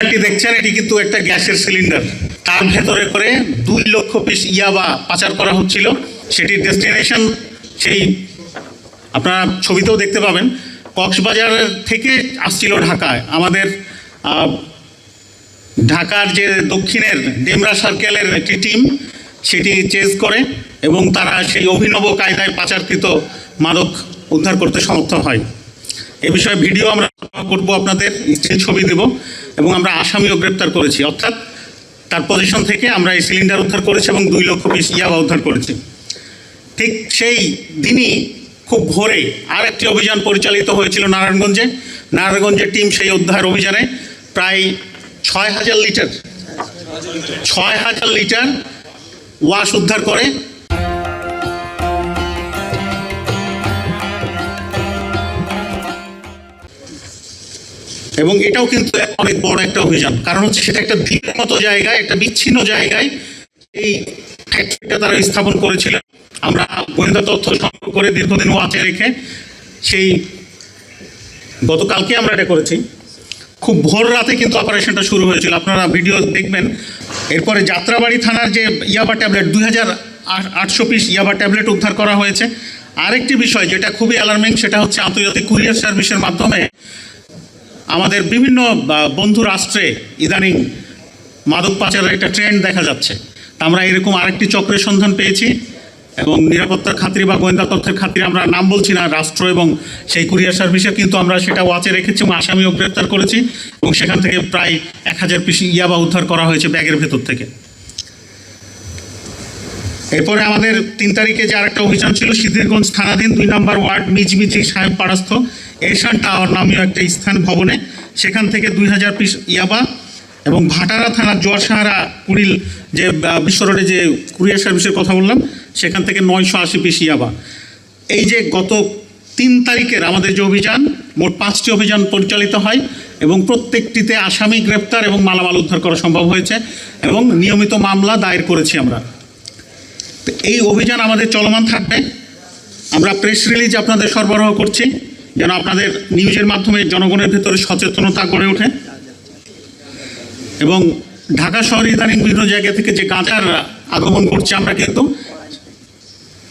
দেখছেন এটি কিন্তু একটা গ্যাসের সিলিন্ডার, তার ভেতরে করে 2 লক্ষ পিস ইয়াবা পাচার করা হচ্ছিল। সেটির ডেস্টিনেশন সেই আপনারা ছবিতেও দেখতে পাবেন, কক্সবাজার থেকে আসছিল ঢাকায়। আমাদের ঢাকার যে দক্ষিণের ডেমরা সার্কেলের একটি টিম সেটি চেজ করে এবং তারা সেই অভিনব কায়দায় পাচারকৃত মাদক উদ্ধার করতে সমর্থ হয়। এ বিষয়ে ভিডিও আমরা করব, আপনাদের স্টিল ছবি দেব এবং আমরা আসামিও গ্রেপ্তার করেছি, অর্থাৎ তার পজিশন থেকে আমরা এই সিলিন্ডার উদ্ধার করেছি এবং 2 লক্ষ পিস ইয়াবা উদ্ধার করেছি। ঠিক সেই দিনই খুব ভোরে আর একটি অভিযান পরিচালিত হয়েছিল নারায়ণগঞ্জে। নারায়ণগঞ্জের টিম সেই উদ্ধার অভিযানে প্রায় 6,000 লিটার ওয়াশ উদ্ধার করে। এবং এটাও কিন্তু অনেক বড় একটা অভিযান, কারণ হচ্ছে সেটা একটা দ্বীপের মতো জায়গায়, একটা বিচ্ছিন্ন জায়গায় এই ফ্যাক্টরিটা তারা স্থাপন করেছিল। আমরা গোয়েন্দা তথ্য সংগ্রহ করে দীর্ঘদিন ওয়াচে রেখে সেই গতকালকে আমরা এটা করেছি। খুব ভোর রাতে কিন্তু অপারেশনটা শুরু হয়েছিল, আপনারা ভিডিও দেখবেন। এরপরে যাত্রাবাড়ি থানার যে ইয়াবা ট্যাবলেট 2,800 পিস ইয়াবা ট্যাবলেট উদ্ধার করা হয়েছে। আরেকটি বিষয় যেটা খুবই অ্যালার্মিং, সেটা হচ্ছে আন্তর্জাতিক কুরিয়ার সার্ভিসের মাধ্যমে আমাদের বিভিন্ন বন্ধু রাষ্ট্রে ইদানিং মাদক পাচারের একটা ট্রেন্ড দেখা যাচ্ছে। আমরা এরকম আরেকটি চক্রের সন্ধান পেয়েছি এবং নিরাপত্তার খাতিরে বা গোয়েন্দা তথ্যের খাতিরে আমরা নাম বলছি না রাষ্ট্র এবং সেই কুরিয়ার সার্ভিসে, কিন্তু আমরা সেটা ওয়াচে রেখেছি এবং আসামিও গ্রেপ্তার করেছি এবং সেখান থেকে প্রায় 1,000 পিস ইয়াবা উদ্ধার করা হয়েছে ব্যাগের ভেতর থেকে। এরপরে আমাদের 3 তারিখে যে আরেকটা অভিযান ছিল সিদ্ধিরগঞ্জ থানাধীন 2 নম্বর ওয়ার্ড মিজমিজি সাহেব পাড়াস্থ এশান টাওয়ার নামীয় একটা স্থান ভবনে, সেখান থেকে 2,000 পিস ইয়াবা এবং ভাটারা থানার জোয়ার সাহারা কুড়িল যে বিশ্ব রোডে যে কুরিয়ার সার্ভিসের কথা বললাম সেখান থেকে 980 পিস ইয়াবা। এই যে গত 3 তারিখের আমাদের যে অভিযান, মোট 5টি অভিযান পরিচালিত হয় এবং প্রত্যেকটিতে আসামি গ্রেপ্তার এবং মালামাল উদ্ধার করা সম্ভব হয়েছে এবং নিয়মিত মামলা দায়ের করেছি আমরা। এই অভিযান আমাদের চলমান থাকবে। আমরা প্রেস রিলিজ আপনাদের সরবরাহ করছি যেন আপনাদের নিউজের মাধ্যমে জনগণের ভেতরে সচেতনতা গড়ে ওঠে। এবং ঢাকা শহরে ইদানিং বিভিন্ন জায়গা থেকে যে গাঁজার আগমন করছে,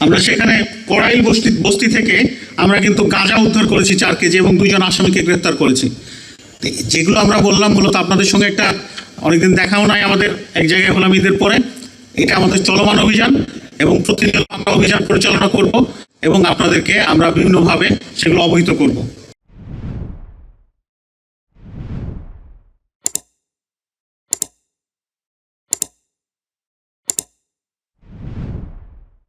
আমরা সেখানে কড়াইল বস্তি থেকে আমরা কিন্তু গাঁজা উদ্ধার করেছি 4 কেজি এবং 2 জন আসামিকে গ্রেপ্তার করেছি। যেগুলো আমরা বললাম মূলত আপনাদের সঙ্গে একটা অনেকদিন দেখাও নাই আমাদের, এক জায়গায় হলাম ঈদের পরে। এটা আমাদের চলমান অভিযান এবং প্রতিনিয়ত আমরা অভিযান পরিচালনা করব এবং আপনাদেরকে আমরা বিভিন্নভাবে সেগুলো অবহিত করব।